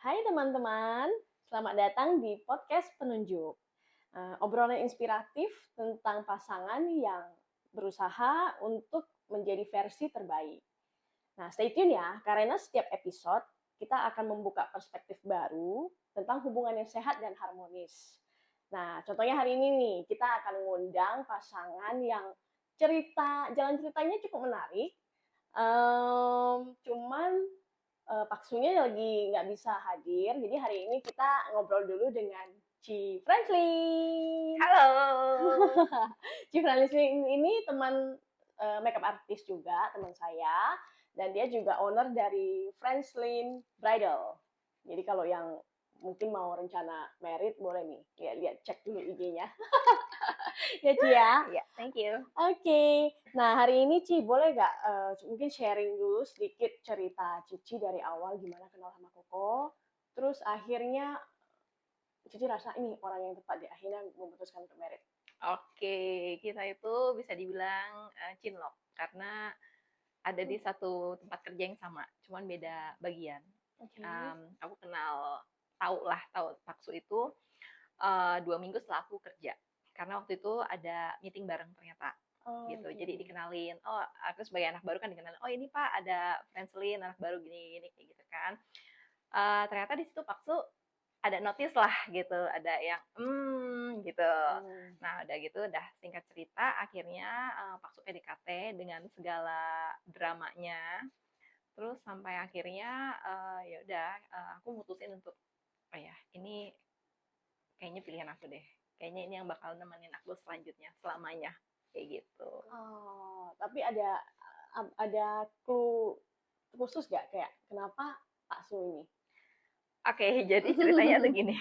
Hai teman-teman, selamat datang di podcast Penunjuk. Obrolan inspiratif tentang pasangan yang berusaha untuk menjadi versi terbaik. Nah, stay tune ya, karena setiap episode kita akan membuka perspektif baru tentang hubungan yang sehat dan harmonis. Nah, contohnya hari ini nih, kita akan mengundang pasangan yang jalan ceritanya cukup menarik. Cuman Pak Sunya lagi nggak bisa hadir, jadi hari ini kita ngobrol dulu dengan Ci Franklin. Halo. Ci Franklin ini teman makeup artist juga, teman saya, dan dia juga owner dari Franklin Bridal. Jadi kalau yang mungkin mau rencana merit boleh nih, lihat cek dulu IG-nya. Ya Ci ya. Ya, thank you. Oke, nah hari ini Ci boleh nggak mungkin sharing dulu sedikit cerita Cici dari awal gimana kenal sama Koko, terus akhirnya Cici rasa ini orang yang tepat deh akhirnya memutuskan untuk merit. Oke, kita itu bisa dibilang cinlok karena ada di satu tempat kerja yang sama, cuman beda bagian. Oke. Aku tahu Paksu itu 2 minggu setelah aku kerja, karena waktu itu ada meeting bareng ternyata Oh, gitu. oke. Jadi dikenalin, oh aku sebagai anak baru kan dikenalin, oh ini Pak ada Franslin anak baru gini gini kayak gitu kan. Ternyata di situ Paksu ada notice lah gitu, ada yang gitu. Hmm. Nah udah gitu, udah singkat cerita, akhirnya Paksu PDKT dengan segala dramanya, terus sampai akhirnya ya udah aku mutusin untuk oh ya ini kayaknya pilihan aku deh, kayaknya ini yang bakal nemenin aku selanjutnya selamanya kayak gitu. Oh, tapi ada clue khusus nggak kayak kenapa Pak Su ini? Oke, jadi ceritanya tuh gini.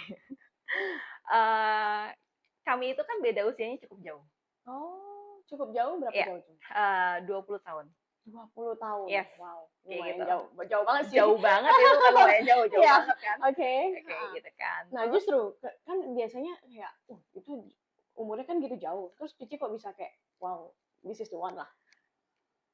uh, Kami itu kan beda usianya cukup jauh. Oh, cukup jauh, berapa Ya, jauh tuh? 20 tahun. 20 tahun. Yes, Wow, kayak lumayan gitu. jauh. Jauh banget sih. Jauh banget itu kan lumayan jauh, jauh Iya, banget kan. oke. Kayak gitu kan. Nah, Terus justru kan biasanya kayak, itu umurnya kan gitu jauh. Terus Cici kok bisa kayak, wow, this is the one lah.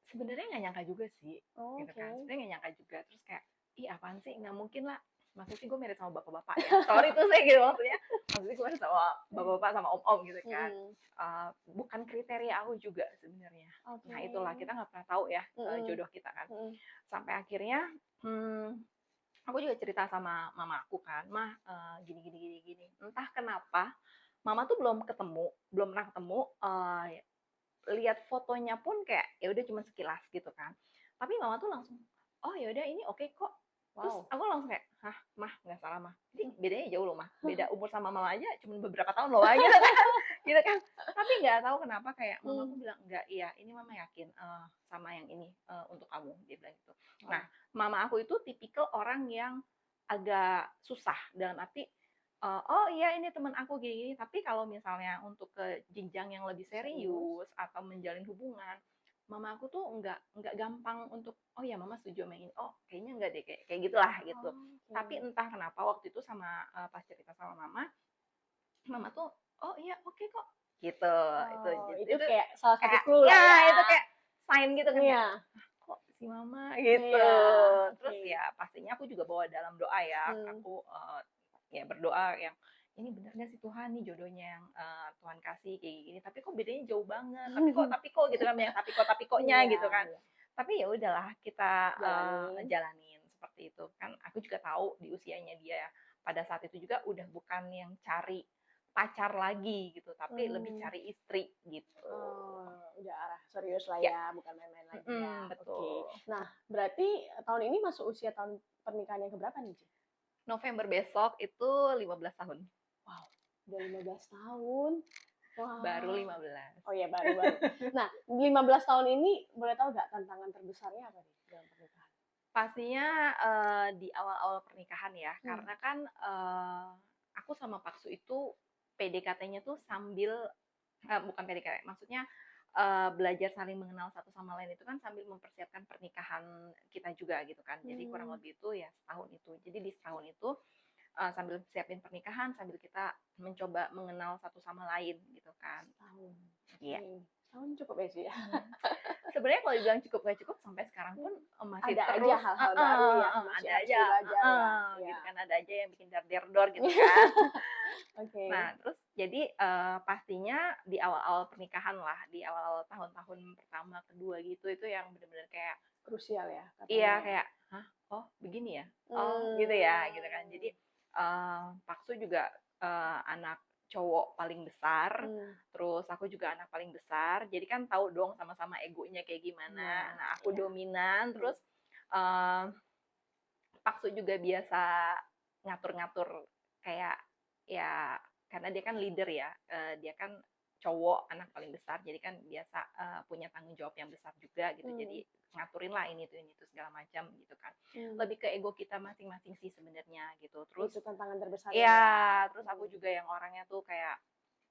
sebenarnya nggak nyangka juga sih, Oh, gitu kan. oke. Sebenarnya nggak nyangka juga. Terus kayak, ih apaan sih? Nggak mungkin lah. Maksudnya sih gue mirip sama bapak-bapak ya. Sorry tuh saya gitu maksudnya. Maksudnya gue mirip sama bapak-bapak sama om-om gitu kan. Mm-mm. Bukan kriteria aku juga sebenarnya. Oke. Nah itulah kita nggak pernah tahu ya Mm-mm. jodoh kita kan. Mm-mm. Sampai akhirnya aku juga cerita sama mama aku kan, mah gini gini gini gini. Entah kenapa, mama tuh belum pernah ketemu. Lihat fotonya pun kayak ya udah cuma sekilas gitu kan. Tapi mama tuh langsung, oh ya udah ini oke kok. Terus Wow. aku langsung kayak, hah mah nggak salah mah. Jadi bedanya jauh loh mah. Beda umur sama mama aja cuma beberapa tahun loh mah gitu kan. Gitu kan. Tapi nggak tahu kenapa kayak mama aku Mm. bilang enggak iya ini mama yakin sama yang ini untuk kamu dia bilang gitu. Nah Wow. mama aku itu tipikal orang yang agak susah dalam arti oh iya ini teman aku gini-gini, tapi kalau misalnya untuk ke jenjang yang lebih Serius? serius atau menjalin hubungan, mama aku tuh nggak gampang untuk oh ya mama setuju sama ini, oh kayaknya enggak deh kayak kayak gitulah gitu. Oh, Tapi oke. entah kenapa waktu itu sama pas cerita sama mama, mama tuh oh iya oke kok gitu. Itu Oh, itu itu kayak salah satu kayak clue lah ya ya. itu kayak sign gitu kan kayak Iya. kok si mama gitu. Iya, Terus oke. ya pastinya aku juga bawa dalam doa ya. Hmm. Aku ya berdoa yang ini bener gak sih Tuhan nih jodohnya yang Tuhan kasih kayak gini. Tapi kok bedanya jauh banget. Tapi kok gitu kan banyak tapi koknya Iya, gitu kan. iya. Tapi ya udahlah kita Jalanin. jalanin seperti itu kan. Aku juga tahu di usianya dia pada saat itu juga udah bukan yang cari pacar lagi gitu, tapi lebih Hmm. cari istri gitu. Oh, udah arah serius lah Ya, ya, bukan main-main lagi ya. Oke. betul. Nah, berarti tahun ini masuk usia tahun pernikahan yang keberapa nih, Ci? November besok itu 15 tahun. Wow, udah 15 tahun. Baru Wah. 15. Oh iya, baru-baru. Nah, 15 tahun ini boleh tahu nggak tantangan terbesarnya apa nih dalam pernikahan? Pastinya di awal-awal pernikahan ya, Hmm. karena kan aku sama Paksu itu PDKT-nya tuh sambil bukan PDKT, maksudnya belajar saling mengenal satu sama lain itu kan sambil mempersiapkan pernikahan kita juga gitu kan. Jadi kurang Hmm. lebih itu ya setahun itu. Jadi di setahun itu sambil siapin pernikahan, sambil kita mencoba mengenal satu sama lain gitu kan. Setahun. Iya. Oke. Tahun cukup ya sih ya. Sebenarnya kalau dibilang cukup nggak cukup sampai sekarang pun masih Ada aja terus hal-hal baru ya, masih ada harus aja belajar ya. gitu Ya. kan, ada aja yang bikin dar-der-dor gitu kan. Oke. Nah, terus jadi pastinya di awal-awal pernikahan lah, di awal-awal tahun-tahun pertama, kedua gitu, itu yang bener-bener kayak Krusial ya iya katanya ya. kayak, "Hah? Oh begini ya? Oh gitu ya?" Gitu kan. Jadi Paksu juga anak cowok paling besar, Hmm. terus aku juga anak paling besar, jadi kan tahu dong sama-sama egonya kayak gimana. Nah, Nah, aku ya. dominan, terus eee, Paksu juga biasa ngatur-ngatur kayak ya karena dia kan leader ya, dia kan cowok anak paling besar, jadi kan biasa punya tanggung jawab yang besar juga gitu. Jadi ngaturin lah ini tuh segala macam gitu kan. Lebih ke ego kita masing-masing sih sebenarnya gitu. Terus Itu tantangan terbesarnya ya. iya, terus aku juga yang orangnya tuh kayak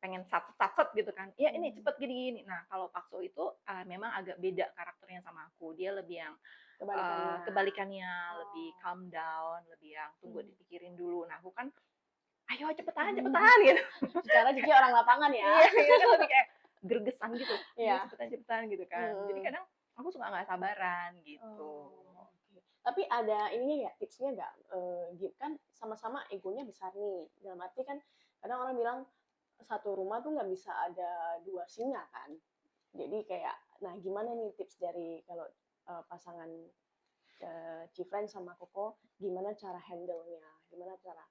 pengen satset gitu kan. Iya ini cepet gini-gini. Nah, kalau Pakso itu memang agak beda karakternya sama aku. Dia lebih yang Kebalikannya. kebalikannya, lebih Oh. calm down, lebih yang tunggu dipikirin dulu. Nah, aku kan ayo cepetan gitu. Secara Cici orang lapangan ya. Iya, iya kan lebih kayak gergesan gitu. Ayo Iya. cepetan gitu kan. Jadi kadang aku suka nggak sabaran gitu. Oh, oke. Tapi ada ininya ya, tipsnya nggak? Kan sama-sama egonya besar nih. Dalam arti kan kadang orang bilang satu rumah tuh nggak bisa ada dua singa kan. Jadi kayak, nah gimana nih tips dari kalau pasangan Cifren sama Koko, gimana cara handle-nya, gimana cara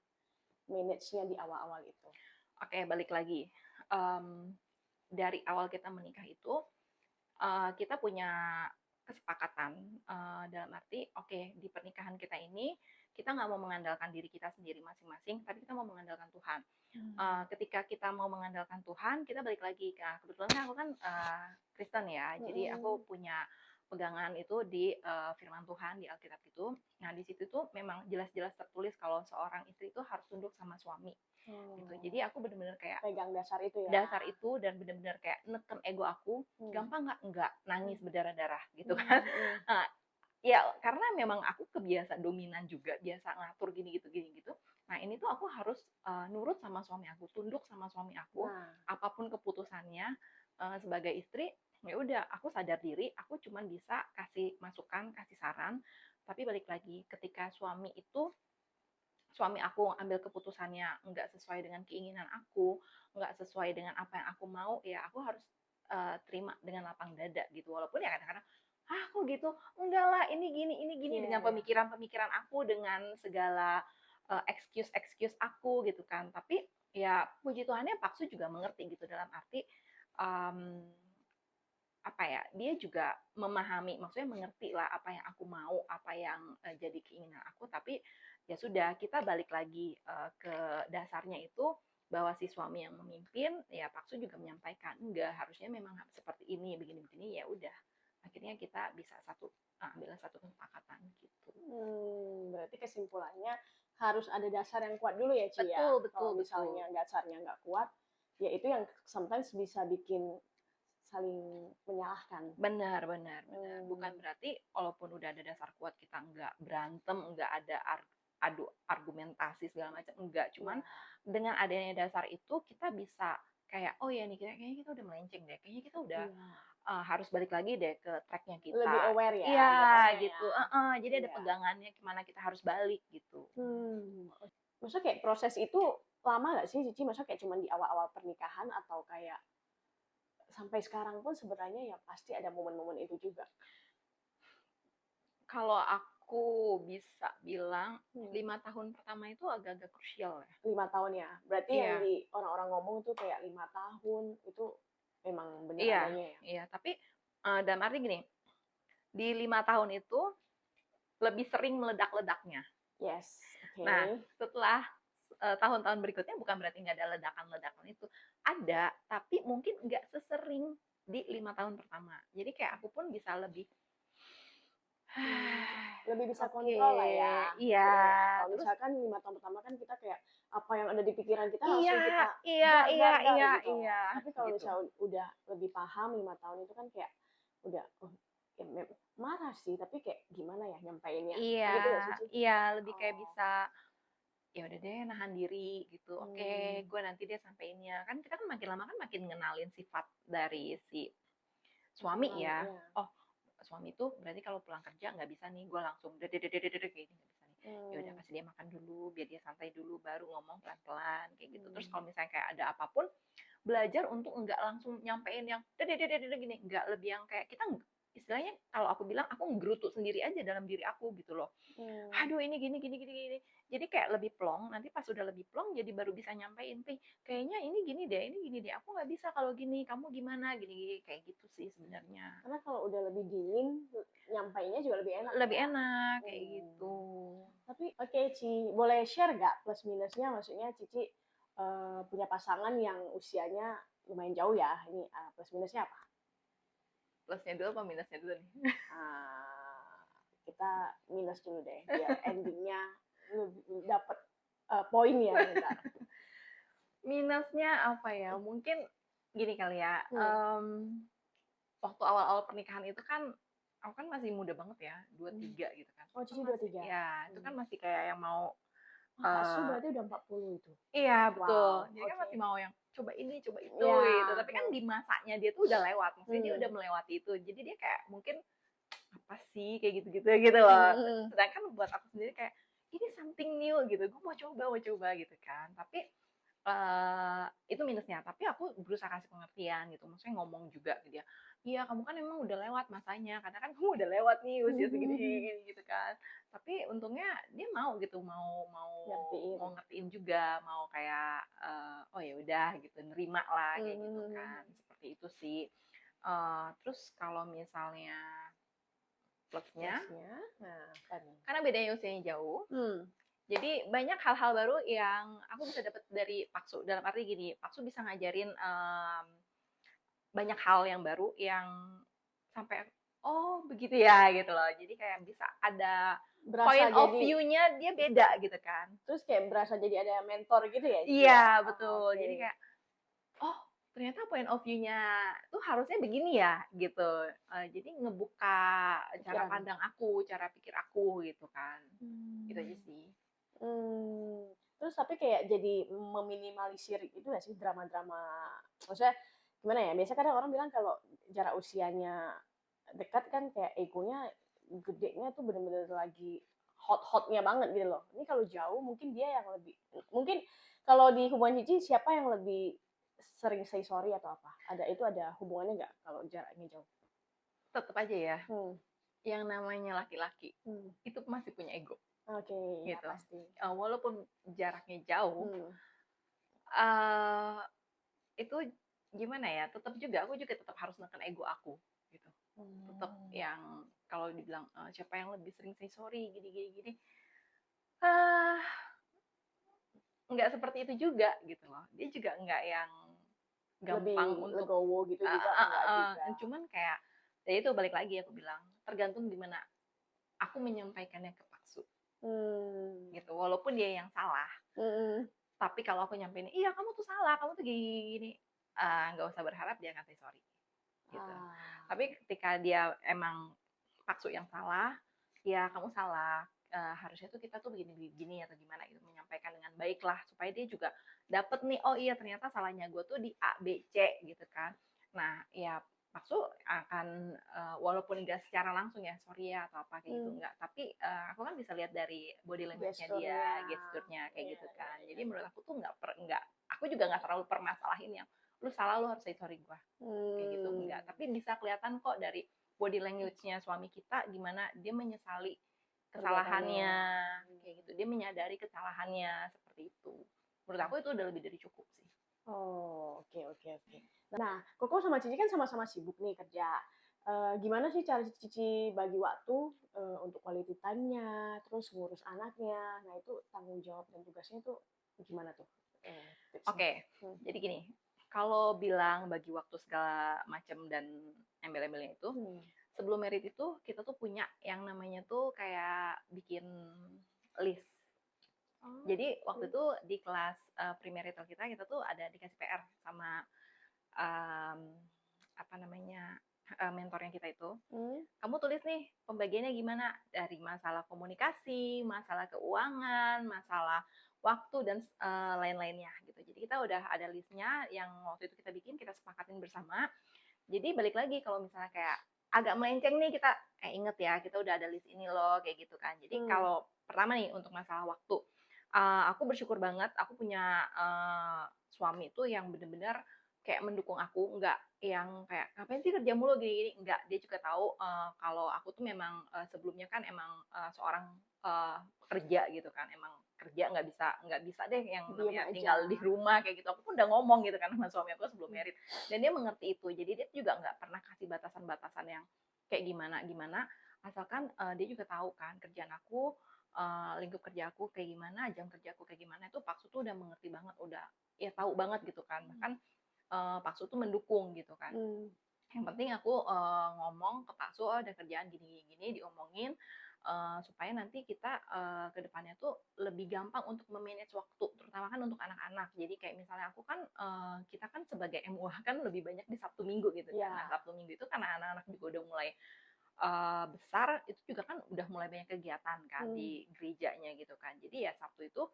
manage-nya di awal-awal itu? Oke, balik lagi. Dari awal kita menikah itu kita punya kesepakatan dalam arti oke di pernikahan kita ini kita nggak mau mengandalkan diri kita sendiri masing-masing tapi kita mau mengandalkan Tuhan. Ketika kita mau mengandalkan Tuhan kita balik lagi ke kebetulan kan aku kan Kristen ya jadi aku punya pegangan itu di firman Tuhan di Alkitab itu. Nah di situ tuh memang jelas-jelas tertulis kalau seorang istri itu harus tunduk sama suami gitu. Jadi aku benar-benar kayak Pegang dasar itu ya. dasar itu dan benar-benar kayak neken ego aku gampang nggak nangis berdarah-darah gitu kan. Ya karena memang aku kebiasa dominan juga biasa ngatur gini gitu. Nah ini tuh aku harus nurut sama suami aku tunduk sama suami aku apapun keputusannya sebagai istri ya udah aku sadar diri aku cuman bisa kasih masukan kasih saran tapi balik lagi ketika suami aku ambil keputusannya nggak sesuai dengan keinginan aku, nggak sesuai dengan apa yang aku mau, ya aku harus terima dengan lapang dada gitu. Walaupun ya kadang-kadang, ah kok gitu, enggak lah ini gini dengan pemikiran-pemikiran aku dengan segala excuse aku gitu kan. Tapi ya puji Tuhannya Paksu juga mengerti gitu dalam arti um, apa ya dia juga memahami maksudnya mengerti lah apa yang aku mau apa yang jadi keinginan aku tapi ya sudah kita balik lagi ke dasarnya itu bahwa si suami yang memimpin ya Paksu juga menyampaikan enggak harusnya memang seperti ini begini ya udah akhirnya kita bisa ambil satu kesepakatan gitu. Berarti kesimpulannya harus ada dasar yang kuat dulu ya Ci ya. Kalau misalnya dasarnya nggak kuat, ya itu yang sometimes bisa bikin saling menyalahkan. Benar. Bukan berarti walaupun udah ada dasar kuat kita nggak berantem, nggak ada adu argumentasi segala macam, enggak. Cuman dengan adanya dasar itu kita bisa kayak oh ya nih kayaknya kita udah melenceng deh, kayaknya kita udah harus balik lagi deh ke tracknya kita. Lebih aware ya. Iya gitu. Jadi ada pegangannya kemana kita harus balik gitu. Maksudnya kayak proses itu lama nggak sih Cici? Maksudnya kayak cuma di awal-awal pernikahan atau kayak sampai sekarang pun sebenarnya ya pasti ada momen-momen itu juga. Kalau aku bisa bilang 5 tahun pertama itu agak-agak krusial ya. 5 tahun ya. Berarti yang di orang-orang ngomong tuh kayak 5 tahun itu memang benar adanya ya. Iya, tapi dalam arti gini, di 5 tahun itu lebih sering meledak-ledaknya. Yes. Nah, setelah tahun-tahun berikutnya bukan berarti nggak ada ledakan-ledakan itu. Ada, tapi mungkin nggak sesering di 5 tahun pertama. Jadi kayak aku pun bisa lebih bisa kontrol lah ya. Iya. Kalau misalkan 5 tahun pertama kan kita kayak apa yang ada di pikiran kita langsung kita gitu. Tapi kalau misalnya udah lebih paham 5 tahun itu kan kayak udah marah sih tapi kayak gimana ya nyampeinnya. Iya, lebih kayak bisa ya udah deh nahan diri gitu. Oke, gue nanti dia sampeinnya. Kan kita kan makin lama kan makin ngenalin sifat dari si suami pasangan, ya, iya. oh suami itu berarti kalau pulang kerja nggak bisa nih gue langsung dedededededed kayak gini, nggak bisa nih. Ya udah Hmm, kasih dia makan dulu biar dia santai dulu baru ngomong pelan-pelan kayak gitu. Terus hmm. kalau misalnya kayak ada apapun, belajar untuk enggak langsung nyampein yang dededededed gini, enggak, lebih yang kayak kita istilahnya kalau aku bilang aku nggerutu sendiri aja dalam diri aku gitu loh. Hmm. Aduh ini gini gini gini gini. Jadi kayak lebih plong, nanti pas udah lebih plong jadi baru bisa nyampein, "Pi, kayaknya ini gini deh. Aku nggak bisa kalau gini. Kamu gimana?" Gini gini kayak gitu sih sebenarnya. Karena kalau udah lebih dingin, nyampainya juga lebih enak Lebih ya. enak kayak gitu. Hmm. Tapi oke, Ci, boleh share nggak plus minusnya? Maksudnya Cici punya pasangan yang usianya lumayan jauh ya. Ini plus minusnya apa? Plusnya dulu apa minusnya dulu nih? Ah, kita minus dulu deh, biar endingnya dapat poin ya ntar. Minusnya apa ya? Mungkin gini kali ya. Hmm. Waktu awal-awal pernikahan itu kan aku kan masih muda banget ya, 23 gitu kan. Oh, Itu kan Cici masih 23. ya, itu Hmm. kan masih kayak yang mau Oh, Kak Su eh berarti udah 40 itu. iya betul. Wow, Jadi kan oke. masih mau yang coba ini, coba itu Ya. gitu. Tapi kan di masanya dia tuh udah lewat. Maksudnya dia Hmm. udah melewati itu. Jadi dia kayak mungkin apa sih kayak gitu-gitu gitu Hmm, loh. hmm, hmm. Sedangkan buat aku sendiri kayak ini something new gitu. Gue mau coba gitu kan. Tapi itu minusnya, tapi aku berusaha kasih pengertian gitu, maksudnya ngomong juga ke dia, "Iya kamu kan emang udah lewat masanya, karena kan kamu udah lewat nih usia segini gini," gitu kan. Tapi untungnya dia mau gitu, mau mau Ngertiin. mau ngertiin juga, mau kayak, oh ya udah gitu, nerima lah kayak gitu Hmm. kan, seperti itu sih. Terus kalau misalnya plusnya, Plusnya, nah apa nih? karena bedanya usianya jauh, Hmm. jadi banyak hal-hal baru yang aku bisa dapat dari Paksu. Dalam arti gini, Paksu bisa ngajarin banyak hal yang baru yang sampai oh begitu ya gitu loh. Jadi kayak bisa ada Berasa point of jadi, view-nya dia beda gitu kan. terus kayak berasa jadi ada mentor gitu ya, Cici ya? Iya Oh, betul. oke. Jadi kayak oh ternyata point of view-nya tuh harusnya begini ya gitu. Jadi ngebuka cara Pikiran. pandang aku, cara pikir aku gitu kan. Gitu aja Hmm. sih. Hmm. Terus tapi kayak jadi meminimalisir itu nggak sih drama-drama, maksudnya gimana ya, biasa kadang orang bilang kalau jarak usianya dekat kan kayak egonya gedenya tuh bener-bener lagi hot-hotnya banget gitu loh. Ini kalau jauh mungkin dia yang lebih, mungkin kalau di hubungan Cici siapa yang lebih sering say sorry atau apa? Ada hubungannya nggak kalau jaraknya jauh? Tetap aja ya, Hmm. yang namanya laki-laki Hmm. itu masih punya ego Oke, ya gitu. pasti. Walaupun jaraknya jauh, Hmm. uh, itu gimana ya? Tetap juga aku juga tetap harus neken ego aku gitu. Tetap Hmm. yang kalau dibilang siapa yang lebih sering say sorry gini gini gini, ah nggak seperti itu juga gitu loh. Dia juga nggak yang Lebih gampang untuk legowo gitu juga enggak juga. cuman kayak ya itu balik lagi aku bilang tergantung gimana aku menyampaikannya ke Paksu Hmm. gitu. Walaupun dia yang salah, Hmm. tapi kalau aku nyampein, iya kamu tuh salah, kamu tuh gini, nggak usah berharap dia akan say sorry, gitu. Ah. Tapi ketika dia emang Paksu yang salah, ya kamu salah, harusnya tuh kita tuh begini-begini atau gimana gitu, menyampaikan dengan baik lah, supaya dia juga dapet nih, oh iya ternyata salahnya gue tuh di A, B, C gitu kan. Nah, ya Paksu akan walaupun nggak secara langsung ya sorry ya atau apa kayak gitu Hmm. nggak, tapi aku kan bisa lihat dari body language-nya dia, Gesturnya. gesturnya kayak Iya, gitu iya, kan. iya, Jadi iya. menurut aku tuh nggak aku juga nggak terlalu permasalahin yang lu salah lu harus say sorry gue kayak gitu Hmm. enggak, tapi bisa kelihatan kok dari body language-nya suami kita gimana dia menyesali Perbuatannya. kesalahannya kayak gitu, dia menyadari kesalahannya seperti itu. Menurut aku itu udah lebih dari cukup sih. Oh, oke, oke, oke. Nah, Koko sama Cici kan sama-sama sibuk nih kerja. Gimana sih cara Cici bagi waktu untuk quality time-nya, terus ngurus anaknya? Nah, itu tanggung jawab dan tugasnya itu gimana tuh tipsnya? Oke, Hmm. jadi gini, kalau bilang bagi waktu segala macam dan embel-embelnya itu, Hmm. sebelum merit itu kita tuh punya yang namanya tuh kayak bikin list. Oh, Jadi waktu itu di kelas premarital kita tuh ada dikasih PR sama um, apa namanya mentornya kita itu. hmm. Kamu tulis nih pembagiannya gimana dari masalah komunikasi, masalah keuangan, masalah waktu dan lain-lainnya gitu. Jadi kita udah ada listnya yang waktu itu kita bikin, kita sepakatin bersama Jadi balik lagi kalau misalnya kayak agak melenceng nih kita, inget ya kita udah ada list ini loh kayak gitu kan. Jadi kalau pertama nih untuk masalah waktu, aku bersyukur banget aku punya suami tuh yang bener-bener kayak mendukung aku, nggak yang kayak ngapain sih kerja mulu gini-gini, enggak. Dia juga tahu kalau aku tuh memang sebelumnya kan emang seorang pekerja gitu kan, emang kerja nggak bisa deh yang Diem namanya aja. tinggal di rumah kayak gitu. Aku pun udah ngomong gitu kan sama suami aku sebelum merit, dan dia mengerti itu. Jadi dia juga nggak pernah kasih batasan-batasan yang kayak gimana, asalkan dia juga tahu kan kerjaan aku, lingkup kerja aku kayak gimana, jam kerja aku kayak gimana, itu Pak Su tuh udah mengerti banget, udah ya tahu banget gitu kan. Bahkan Pak Su tuh mendukung gitu kan. Yang penting aku ngomong ke Pak Su, oh ada kerjaan gini-gini diomongin, supaya nanti kita ke depannya tuh lebih gampang untuk memanage waktu, terutama kan untuk anak-anak. Jadi kayak misalnya aku kan, kita kan sebagai MUH kan lebih banyak di Sabtu Minggu gitu kan. Nah, Sabtu Minggu itu karena anak-anak juga udah mulai besar, itu juga kan udah mulai banyak kegiatan kan di gerejanya gitu kan. Jadi ya Sabtu itu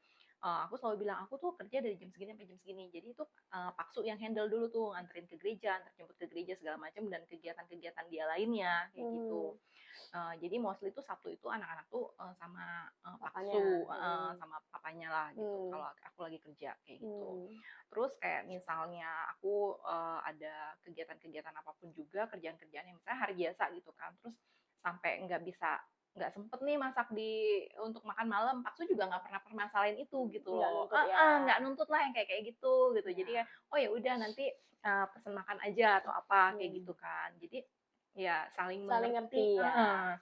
aku selalu bilang aku tuh kerja dari jam segini sampai jam segini. Jadi itu Pak Su yang handle dulu tuh, nganterin ke gereja, antar jemput ke gereja segala macam, dan kegiatan-kegiatan dia lainnya kayak gitu. Jadi mostly tuh Sabtu itu anak-anak tuh sama Pak Su, sama papanya lah gitu. Kalau aku lagi kerja kayak gitu. Terus kayak misalnya aku ada kegiatan-kegiatan apapun juga, kerjaan-kerjaan yang misalnya hari biasa gitu kan, terus sampai nggak sempet nih masak untuk makan malam, Pak Su juga nggak pernah permasalahin itu gitu loh. Nggak nuntut lah yang kayak gitu. Jadi kayak oh ya udah nanti pesen makan aja atau apa kayak gitu kan. Jadi ya saling mengerti. Ya.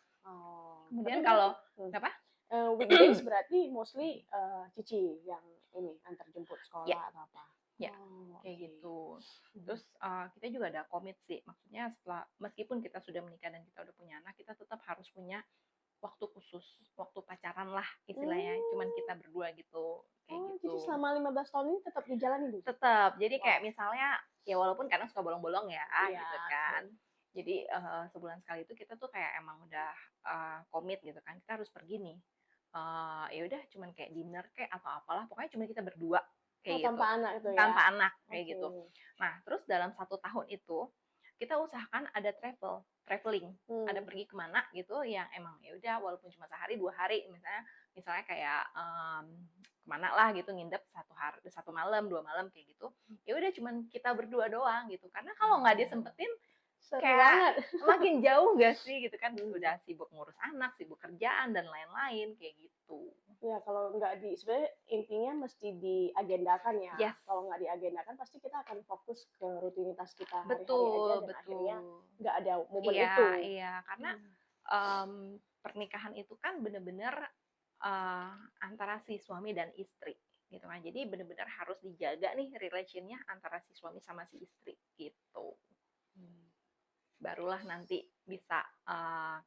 Kemudian kalau apa? Weekdays berarti mostly Cici yang ini antar jemput sekolah atau apa? Ya, kayak gitu. Terus kita juga ada komit sih, maksudnya meskipun kita sudah menikah dan kita udah punya anak, kita tetap harus punya waktu khusus, waktu pacaran lah istilahnya, cuman kita berdua gitu, kayak gitu. Jadi selama 15 tahun ini tetap dijalani dulu? Tetap, jadi kayak misalnya, ya walaupun kadang suka bolong-bolong ya, gitu kan. Jadi sebulan sekali itu kita tuh kayak emang udah komit gitu kan, kita harus pergi nih. Ya udah cuman kayak dinner kayak atau apalah, pokoknya cuma kita berdua kayak gitu. Tanpa anak itu ya? Tanpa anak kayak gitu. Nah terus dalam 1 tahun itu kita usahakan ada traveling, ada pergi kemana gitu yang emang ya udah walaupun cuma sehari 2 hari, misalnya kayak kemana lah gitu, nginep 1 malam 2 malam kayak gitu. Ya udah cuman kita berdua doang gitu, karena kalau nggak disempetin kayak makin jauh gak sih gitu kan, udah sibuk ngurus anak, sibuk kerjaan dan lain-lain kayak gitu. Ya kalau nggak sebenarnya intinya mesti diagendakan ya. Kalau nggak diagendakan pasti kita akan fokus ke rutinitas kita hari-hari aja dan akhirnya nggak ada momen itu. Iya, karena pernikahan itu kan bener-bener antara si suami dan istri gitu kan. Jadi bener-bener harus dijaga nih relationnya antara si suami sama si istri gitu. Barulah nanti bisa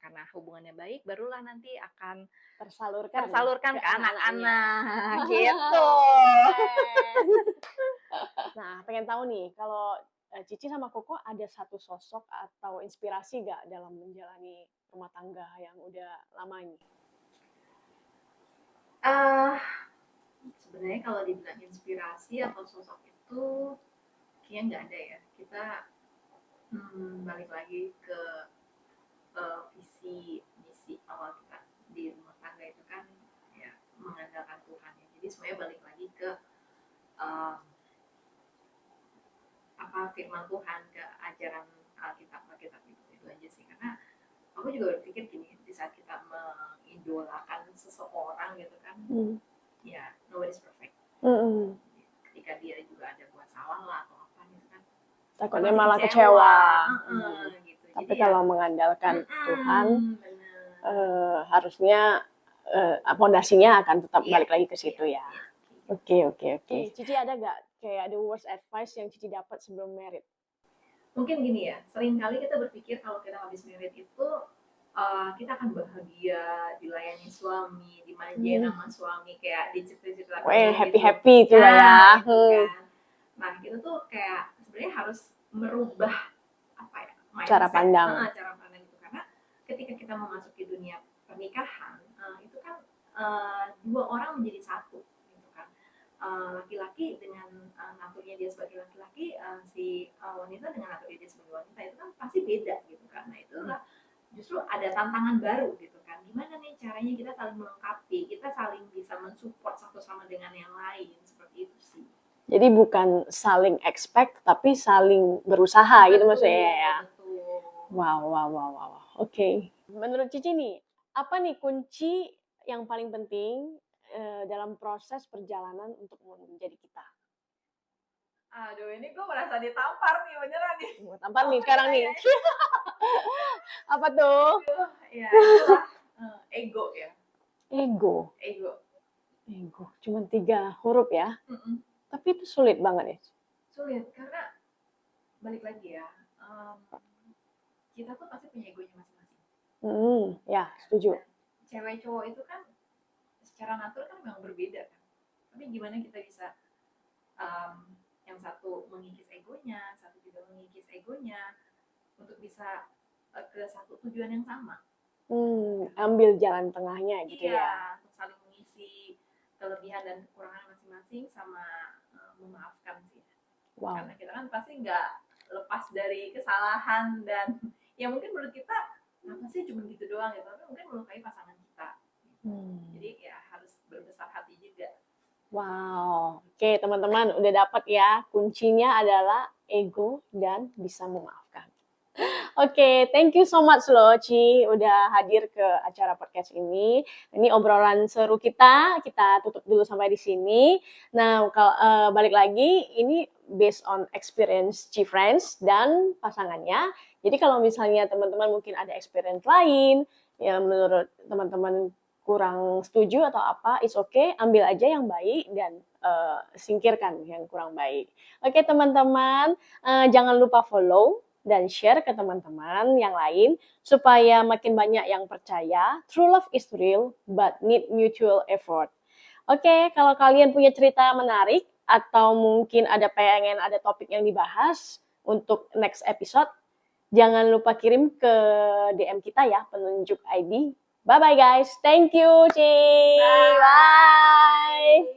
karena hubungannya baik, barulah nanti akan tersalurkan ke anak-anak gitu. Nah, pengen tahu nih kalau Cici sama Koko ada satu sosok atau inspirasi nggak dalam menjalani rumah tangga yang udah lama ini? Sebenarnya kalau dibilang inspirasi atau sosok itu kayaknya nggak ada ya. Kita balik lagi ke visi misi awal kita di rumah tangga itu kan ya mengandalkan Tuhan ya. Jadi semuanya balik lagi ke firman Tuhan, ke ajaran Alkitab itu aja sih. Karena aku juga berpikir gini, di saat kita mengidolakan seseorang gitu kan, ya nobody's perfect. Ketika dia juga ada buat salah lah atau apa gitu kan, takutnya malah kecewa. Gitu. Tapi jadi kalau mengandalkan Tuhan, harusnya fondasinya akan tetap balik lagi ke situ ya. Oke. Cici ada nggak kayak ada words advice yang Cici dapat sebelum merit? Mungkin gini ya, sering kali kita berpikir kalau kita habis merit itu kita akan bahagia, dilayani suami, dimanjain sama suami, kayak dicerita-cerita happy itu lah ya. Gitu kan. Nah kita tuh kayak sebenarnya harus merubah mindset, cara pandang itu, karena ketika kita memasuki dunia pernikahan itu kan 2 orang menjadi satu gitu kan. laki-laki dengan naturnya dia sebagai laki-laki, si wanita dengan naturnya dia sebagai wanita itu kan pasti beda gitu kan. Nah itulah justru ada tantangan baru gitu kan. Gimana nih caranya kita saling melengkapi, kita saling bisa mensupport satu sama dengan yang lain, seperti itu sih. Jadi bukan saling expect, tapi saling berusaha gitu maksudnya ya. Betul. Wow. Oke. Menurut Cici nih, apa nih kunci yang paling penting dalam proses perjalanan untuk menjadi kita? Aduh, ini gue merasa ditampar nih, beneran nih. Gue tampar nih sekarang nih. Apa tuh? Ya, itulah ego ya. Ego. Cuma 3 huruf ya. Tapi itu sulit banget ya. Sulit, karena balik lagi ya, kita tuh pasti punya egonya masing-masing. Ya, setuju. Cewek cowok itu kan secara natur kan memang berbeda kan. Tapi gimana kita bisa yang satu mengikis egonya, satu juga mengikis egonya untuk bisa ke satu tujuan yang sama. Ambil jalan tengahnya gitu ya. Iya, untuk saling mengisi kelebihan dan kekurangan masing-masing sama memaafkan sih. Wow. Karena kita kan pasti nggak lepas dari kesalahan dan ya mungkin menurut kita apa sih cuma gitu doang gitu, tapi mungkin melukai pasangan kita. Jadi ya harus berbesar hati juga. Wow. Oke, teman-teman udah dapat ya. Kuncinya adalah ego dan bisa memaafkan. Oke, thank you so much loh Ci udah hadir ke acara podcast ini. Ini obrolan seru kita tutup dulu sampai di sini. Nah, kalau balik lagi ini based on experience Ci Friends dan pasangannya. Jadi kalau misalnya teman-teman mungkin ada experience lain yang menurut teman-teman kurang setuju atau apa, it's okay, ambil aja yang baik dan singkirkan yang kurang baik. Oke teman-teman, jangan lupa follow dan share ke teman-teman yang lain supaya makin banyak yang percaya true love is real but need mutual effort. Oke, kalau kalian punya cerita menarik atau mungkin pengen ada topik yang dibahas untuk next episode, jangan lupa kirim ke DM kita ya, penunjuk ID. Bye-bye guys. Thank you, Ci. Bye.